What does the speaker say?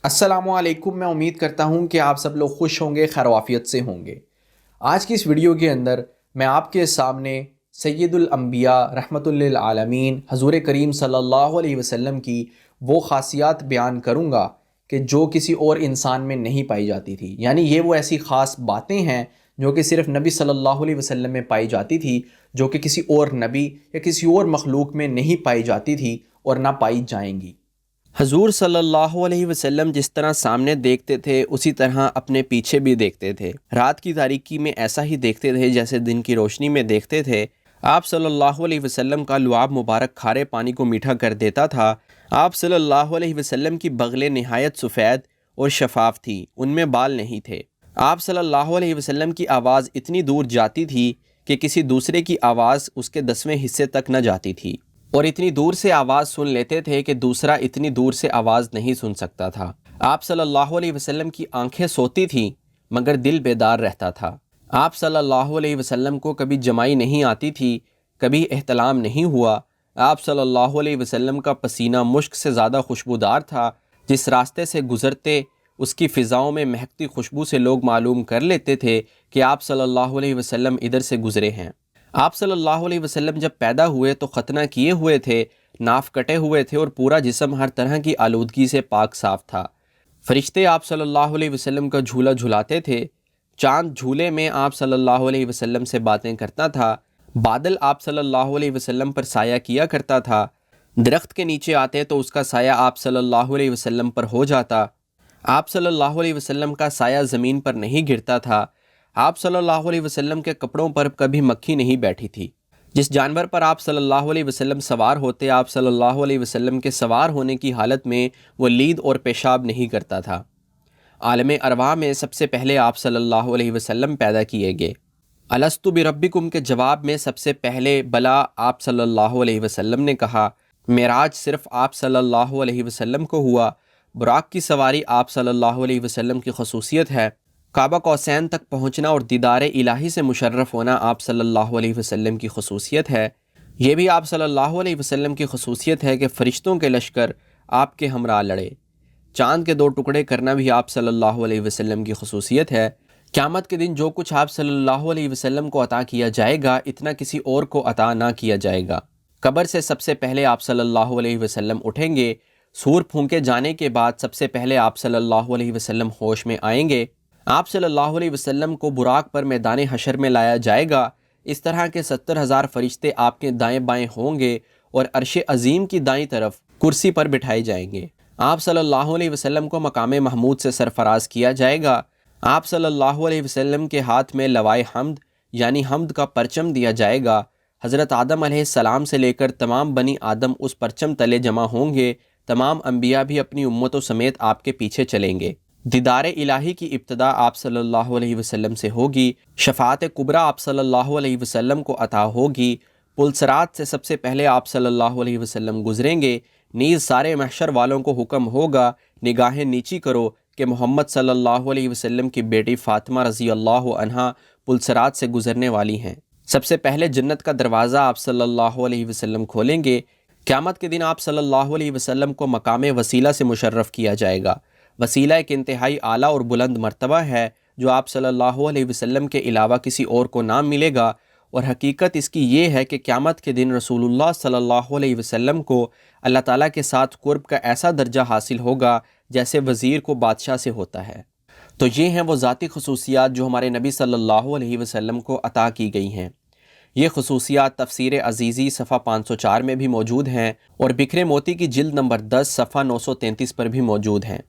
अस्सलामु अलैकुम। मैं उम्मीद करता हूँ कि आप सब लोग खुश होंगे, खैर आफियत से होंगे। आज की इस वीडियो के अंदर मैं आपके सामने सैयदुल अंबिया रहमतुल लिल आलमीन हज़ूर करीम सल्लल्लाहु अलैहि वसल्लम की वो ख़ासियात बयान करूँगा कि जो किसी और इंसान में नहीं पाई जाती थी। यानी ये वो ऐसी ख़ास बातें हैं जो कि सिर्फ़ नबी सल्लल्लाहु अलैहि वसल्लम में पाई जाती थी, जो कि किसी और नबी या किसी और मखलूक में नहीं पाई जाती थी और ना पाई जाएंगी। हजूर सल्लल्लाहु अलैहि वसल्लम जिस तरह सामने देखते थे उसी तरह अपने पीछे भी देखते थे। रात की तारीकी में ऐसा ही देखते थे जैसे दिन की रोशनी में देखते थे। आप सल्लल्लाहु अलैहि वसल्लम का लुआब मुबारक खारे पानी को मीठा कर देता था। आप सल्लल्लाहु अलैहि वसल्लम की बगलें निहायत सफ़ेद और शफाफ थी, उनमें बाल नहीं थे। आप सल्लल्लाहु अलैहि वसल्लम की आवाज़ इतनी दूर जाती थी कि किसी दूसरे की आवाज़ उसके 10वें हिस्से तक न जाती थी, और इतनी दूर से आवाज़ सुन लेते थे कि दूसरा इतनी दूर से आवाज़ नहीं सुन सकता था। आप सल्लल्लाहु अलैहि वसल्लम की आंखें सोती थीं मगर दिल बेदार रहता था। आप सल्लल्लाहु अलैहि वसल्लम को कभी जमाई नहीं आती थी, कभी एहतलाम नहीं हुआ। आप सल्लल्लाहु अलैहि वसल्लम का पसीना मुश्क से ज़्यादा खुशबूदार था। जिस रास्ते से गुज़रते उसकी फ़िज़ाओं में महकती खुशबू से लोग मालूम कर लेते थे कि आप सल्लल्लाहु अलैहि वसल्लम इधर से गुज़रे हैं। आप सल्लल्लाहु अलैहि वसल्लम जब पैदा हुए तो ख़तना किए हुए थे, नाफ कटे हुए थे और पूरा जिस्म हर तरह की आलूदगी से पाक साफ था। फरिश्ते आप सल्लल्लाहु अलैहि वसल्लम का झूला झुलाते थे। चाँद झूले में आप सल्लल्लाहु अलैहि वसल्लम से बातें करता था। बादल आप सल्लल्लाहु अलैहि वसल्लम पर साया किया करता था। दरख्त के नीचे आते तो उसका साया आप सल्लल्लाहु अलैहि वसल्लम पर हो जाता। आप सल्लल्लाहु अलैहि वसल्लम का साया ज़मीन पर नहीं गिरता था। आप सल्लल्लाहु अलैहि वसल्लम के कपड़ों पर कभी मक्खी नहीं बैठी थी। जिस जानवर पर आप सल्लल्लाहु अलैहि वसल्लम सवार होते, आप सल्लल्लाहु अलैहि वसल्लम के सवार होने की हालत में वो लीद और पेशाब नहीं करता था। आलम अरवाह में सबसे पहले आप सल्लल्लाहु अलैहि वसल्लम पैदा किए गए। अलस्तु बिरब्बिकुम के जवाब में सबसे पहले बला आप सल्लल्लाहु अलैहि वसल्लम ने कहा। मेराज सिर्फ आप सल्लल्लाहु अलैहि वसल्लम को हुआ। बुराक की सवारी आप सल्लल्लाहु अलैहि वसल्लम की खसूसियत है। काबा कौसैन तक पहुँचना और दीदार इलाही से मुशर्रफ होना आप सल्लल्लाहु अलैहि वसल्लम की खसूसियत है। ये भी आप सल्लल्लाहु अलैहि वसल्लम की खसूसियत है कि फ़रिश्तों के लश्कर आपके हमरा लड़े। चाँद के 2 टुकड़े करना भी आप सल्लल्लाहु अलैहि वसल्लम की खसूसियत है। क़यामत के दिन जो कुछ आप सल्लल्लाहु अलैहि वसल्लम को अता किया जाएगा इतना किसी और को अता ना किया जाएगा। कब्र से सबसे पहले आप सल्लल्लाहु अलैहि वसल्लम उठेंगे। सूर फूंके जाने के बाद सबसे पहले आप सल्लल्लाहु अलैहि वसल्लम होश में आएंगे। आप सल्लल्लाहु अलैहि वसल्लम को बुराक पर मैदान हशर में लाया जाएगा। इस तरह के 70,000 फरिश्ते आपके दाएं बाएं होंगे और अर्श अजीम की दाईं तरफ कुर्सी पर बिठाए जाएंगे। आप सल्लल्लाहु अलैहि वसल्लम को मकाम महमूद से सरफराज किया जाएगा। आप सल्लल्लाहु अलैहि वसल्लम के हाथ में लवाए हम्द यानी हम्द का परचम दिया जाएगा। हज़रत आदम अलैहिस्सलाम से लेकर तमाम बनी आदम उस परचम तले जमा होंगे। तमाम अंबिया भी अपनी उम्मतों समेत आपके पीछे चलेंगे। दीदार इलाही की इब्तदा आप सल्लल्लाहु अलैहि वसल्लम से होगी। शफाअत कुबरा आप सल्लल्लाहु अलैहि वसल्लम को अता होगी। पुलसरात से सबसे पहले आप सल्लल्लाहु अलैहि वसल्लम गुजरेंगे। नीज़ सारे महशर वालों को हुक्म होगा, निगाहें नीची करो कि मोहम्मद सल्लल्लाहु अलैहि वसल्लम की बेटी फ़ातिमा रज़ी अल्लाह अन्हा पुलसरात से गुजरने वाली हैं। सबसे पहले जन्नत का दरवाज़ा आप सल्लल्लाहु अलैहि वसल्लम खोलेंगे। क़यामत के दिन आप सल्लल्लाहु अलैहि वसल्लम को मकाम वसीला से मुशर्रफ किया जाएगा। वसीला एक इंतहाई आला और बुलंद मर्तबा है जो आप सल्लल्लाहु अलैहि वसल्लम के अलावा किसी और को ना मिलेगा, और हकीकत इसकी ये है कि क़यामत के दिन रसूलुल्लाह सल्लल्लाहु अलैहि वसल्लम को अल्लाह ताला के साथ कुर्ब का ऐसा दर्जा हासिल होगा जैसे वज़ीर को बादशाह से होता है। तो ये हैं वो ज़ाती खसूसियात जो हमारे नबी सल्लल्लाहु अलैहि वसल्लम को अता की गई हैं। ये खसूसियात तफसीर अजीज़ी सफ़ा 504 में भी मौजूद हैं और बिखरे मोती की जिल्द नंबर 10 सफ़ा 933 पर भी मौजूद हैं।